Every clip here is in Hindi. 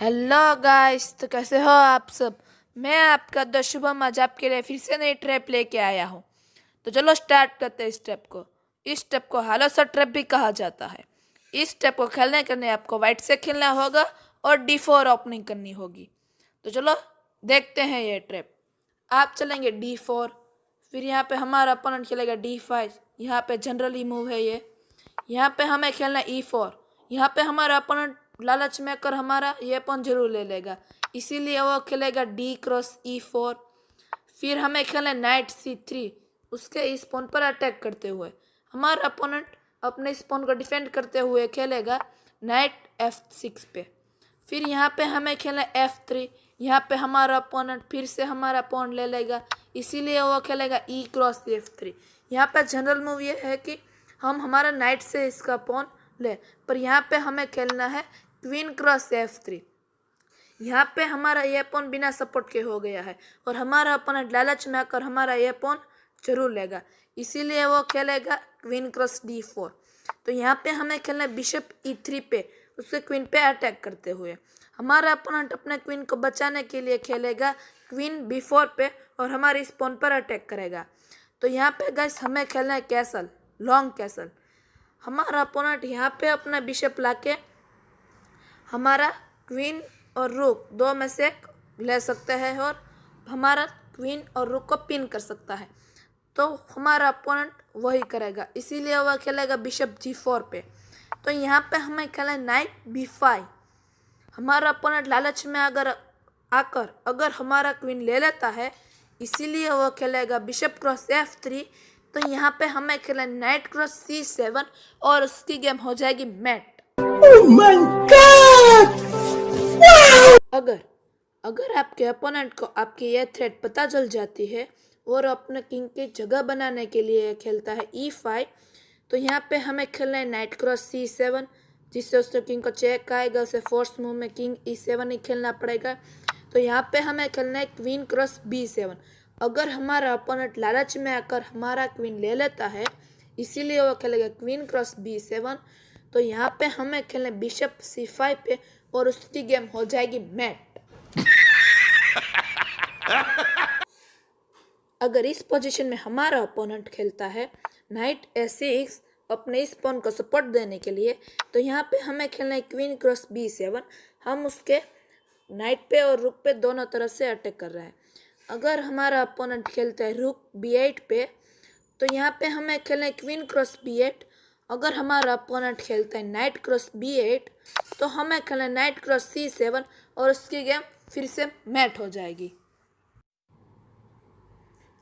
हेलो गाइस, तो कैसे हो आप सब। मैं आपका दोस्त शुभम आज आपके लिए फिर से नई ट्रैप लेके आया हूँ। तो चलो स्टार्ट करते हैं इस ट्रैप को। इस ट्रैप को हालो सर ट्रैप भी कहा जाता है। इस ट्रैप को खेलने के लिए आपको वाइट से खेलना होगा और D4 ओपनिंग करनी होगी। तो चलो देखते हैं ये ट्रैप। आप चलेंगे D4, फिर यहाँ पे हमारा अपोनेंट खेलेगा D5। यहाँ पे जनरली मूव है ये। यहाँ पे हमें खेलना E4। यहाँ पे हमारा अपोनेंट लालच में कर हमारा ये पॉन जरूर ले लेगा, इसीलिए वो खेलेगा D×E4। फिर हमें खेलना नाइट C3। उसके इस पॉन पर अटैक करते हुए हमारा अपोनेंट अपने इस पॉन को डिफेंड करते हुए खेलेगा नाइट F6 पे। फिर यहाँ पे हमें खेलना F3। यहाँ पे हमारा अपोनेंट फिर से हमारा पॉन ले लेगा, इसीलिए वो खेलेगा E×F3। यहाँ पे जनरल मूव ये है कि हम हमारा नाइट से इसका पॉन ले, पर यहाँ पे हमें खेलना है Queen×F3। यहाँ पे हमारा ये पॉन बिना सपोर्ट के हो गया है और हमारा अपोनेंट लालच में आकर हमारा ये पॉन जरूर लेगा, इसीलिए वो खेलेगा Queen×D4। तो यहाँ पे हमें खेलना है बिशप E3 पे, उसके क्वीन पे अटैक करते हुए। हमारा अपोनेंट अपने क्वीन को बचाने के लिए खेलेगा Queen B4 पे और हमारे इस पॉन पर अटैक करेगा। तो यहाँ पे गाइस हमें खेलना है कैसल, लॉन्ग कैसल। हमारा अपोनेंट यहाँ पे अपना बिशप लाके हमारा क्वीन और रुक दो में से एक ले सकते हैं और हमारा क्वीन और रुक को पिन कर सकता है। तो हमारा अपोनेंट वही करेगा, इसीलिए वह खेलेगा बिशप G4 पे। तो यहाँ पे हमें खेला है नाइट B5। हमारा अपोनेंट लालच में अगर हमारा क्वीन ले लेता है, इसीलिए वो खेलेगा Bishop×F3। तो यहाँ पे हमें खेला Knight×C7 और उसकी गेम हो जाएगी मैट। Oh my God! अगर आपके अपोनेंट को आपकी यह थ्रेट पता चल जाती है और अपने किंग की जगह बनाने के लिए खेलता है E5, तो यहाँ पे हमें खेलना है Knight×C7, जिससे उसके किंग को चेक आएगा। उसे फोर्स मूव में किंग E7 ही खेलना पड़ेगा। तो यहाँ पे हमें खेलना है Queen×B7। अगर हमारा अपोनेंट लालच में आकर हमारा क्वीन ले लेता है, इसीलिए वो खेलेगा Queen×B7। तो यहाँ पे हमें खेलना है बिशप C5 पे और उसकी गेम हो जाएगी मैट। अगर इस पोजीशन में हमारा अपोनेंट खेलता है नाइट A6 अपने इस पॉन को सपोर्ट देने के लिए, तो यहाँ पे हमें खेलना है Queen×B7। हम उसके नाइट पे और रुक पे दोनों तरफ से अटैक कर रहे हैं। अगर हमारा अपोनेंट खेलता है रुक B8 पे, तो यहाँ पे हमें खेलना है Queen×B8। अगर हमारा अपोनेंट खेलता है Knight×B8, तो हमें खेलना है Knight×C7 और उसकी गेम फिर से मैट हो जाएगी।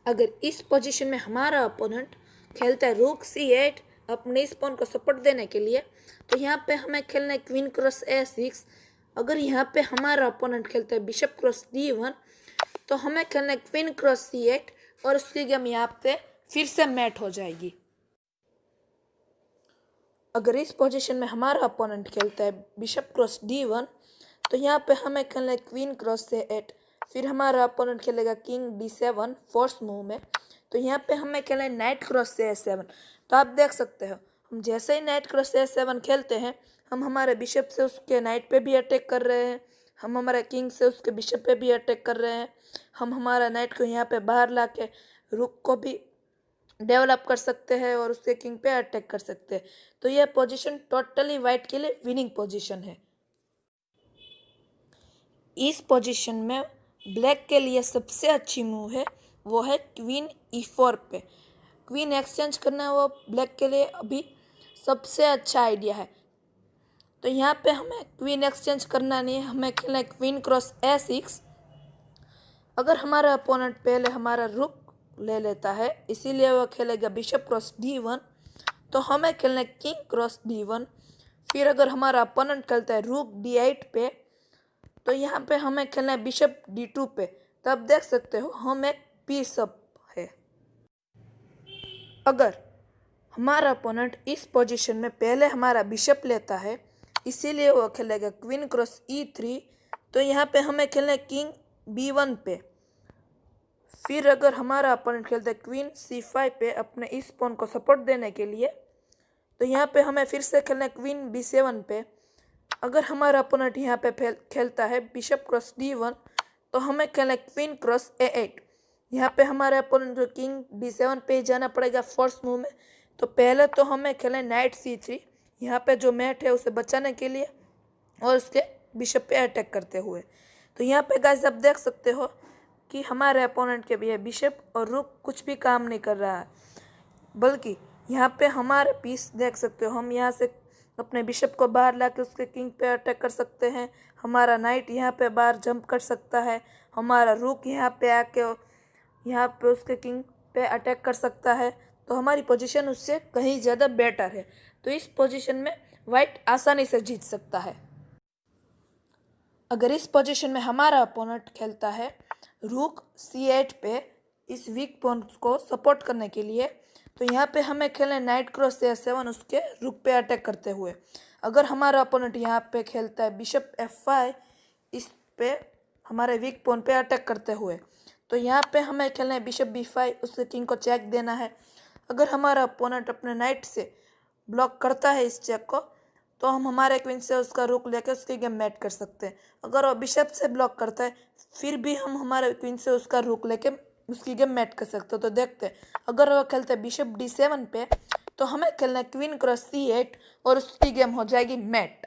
अगर इस पोजीशन में हमारा अपोनेंट खेलता है रुक C8 अपने इस पॉन को सपोर्ट देने के लिए, तो यहाँ पे हमें खेलना है Queen×A6। अगर यहाँ पे हमारा अपोनेंट खेलता है Bishop×D1, तो हमें खेलना है Queen×C8 और उसकी गेम यहाँ पे फिर से मैट हो जाएगी। अगर इस पोजीशन में हमारा अपोनेंट खेलता है Bishop×D1, तो यहाँ पे हमें खेलना है Queen×A8। फिर हमारा अपोनेंट खेलेगा किंग D7 फोर्स मूव में। तो यहाँ पे हमें खेलना है Knight×A7। तो आप देख सकते हो, हम जैसे ही Knight×A7 खेलते हैं, हम हमारे बिशप से उसके नाइट पे भी अटैक कर रहे हैं, हम हमारे किंग से उसके बिशप पे भी अटैक कर रहे हैं, हम हमारा नाइट को यहाँ पे बाहर ला के रुक को भी डेवलप कर सकते हैं और उसके किंग पे अटैक कर सकते हैं। तो यह पोजीशन टोटली वाइट के लिए विनिंग पोजीशन है। इस पोजीशन में ब्लैक के लिए सबसे अच्छी मूव है वो है Queen E4 पे। क्वीन एक्सचेंज करना वो ब्लैक के लिए अभी सबसे अच्छा आइडिया है। तो यहाँ पे हमें क्वीन एक्सचेंज करना नहीं है, हमें खेलना है Queen×A6। अगर हमारा अपोनेंट पहले हमारा रुक ले लेता है, इसीलिए वो खेलेगा Bishop×D1। तो हमें खेलना है King×D1। फिर अगर हमारा अपोनेंट खेलता है रुक D8 पे, तो यहाँ पे हमें खेलना है बिशप D2 पे। तब देख सकते हो हम एक पीस अप है। अगर हमारा अपोनेंट इस पोजीशन में पहले हमारा बिशप लेता है, इसीलिए वो खेलेगा Queen×E3। तो यहाँ पे हमें खेलना है किंग B1 पे। फिर अगर हमारा अपोनेंट खेलता है Queen C5 पे अपने इस पॉन को सपोर्ट देने के लिए, तो यहाँ पे हमें फिर से खेलना है Queen B7 पे। अगर हमारा अपोनेंट यहाँ पे खेलता है बिशप क्रॉस D1, तो हमें खेलना है क्वीन क्रॉस A8। यहाँ पे हमारे अपोनेंट जो किंग D7 पे जाना पड़ेगा फर्स्ट मूव में। तो पहले तो हमें खेलना है नाइट C3, यहाँ पे जो मैट है उसे बचाने के लिए और उसके बिशप पे अटैक करते हुए। तो यहाँ पे गाइस आप देख सकते हो कि हमारे अपोनेंट के भी बिशप और रुक कुछ भी काम नहीं कर रहा है, बल्कि यहाँ पे हमारे पीस देख सकते हो, हम यहाँ से अपने बिशप को बाहर लाके उसके किंग पे अटैक कर सकते हैं। हमारा नाइट यहाँ पे बाहर जंप कर सकता है, हमारा रुक यहाँ पे आके यहाँ पे उसके किंग पे अटैक कर सकता है। तो हमारी पोजीशन उससे कहीं ज़्यादा बेटर है। तो इस पोजीशन में वाइट आसानी से जीत सकता है। अगर इस पोजीशन में हमारा अपोनेंट खेलता है रुक C8 पे इस वीक पॉइंट को सपोर्ट करने के लिए, तो यहाँ पे हमें खेलना है नाइट क्रॉस A7 उसके रुक पे अटैक करते हुए। अगर हमारा अपोनेंट यहाँ पे खेलता है बिशप F5 इस पे हमारे वीक पॉइंट पे अटैक करते हुए, तो यहाँ पे हमें खेलना है बिशप B5, उससे किंग को चेक देना है। अगर हमारा अपोनेंट अपने नाइट से ब्लॉक करता है इस चेक को, तो हम हमारे क्वीन से उसका रुक लेकर उसकी गेम मैट कर सकते हैं। अगर वो बिशप से ब्लॉक करता है फिर भी हम हमारे क्वीन से उसका रुक लेके उसकी गेम मैट कर सकते हो। तो देखते हैं, अगर वो खेलते हैं बिशप D7 पे, तो हमें खेलना है क्वीन क्रॉस C8 और उसकी गेम हो जाएगी मैट।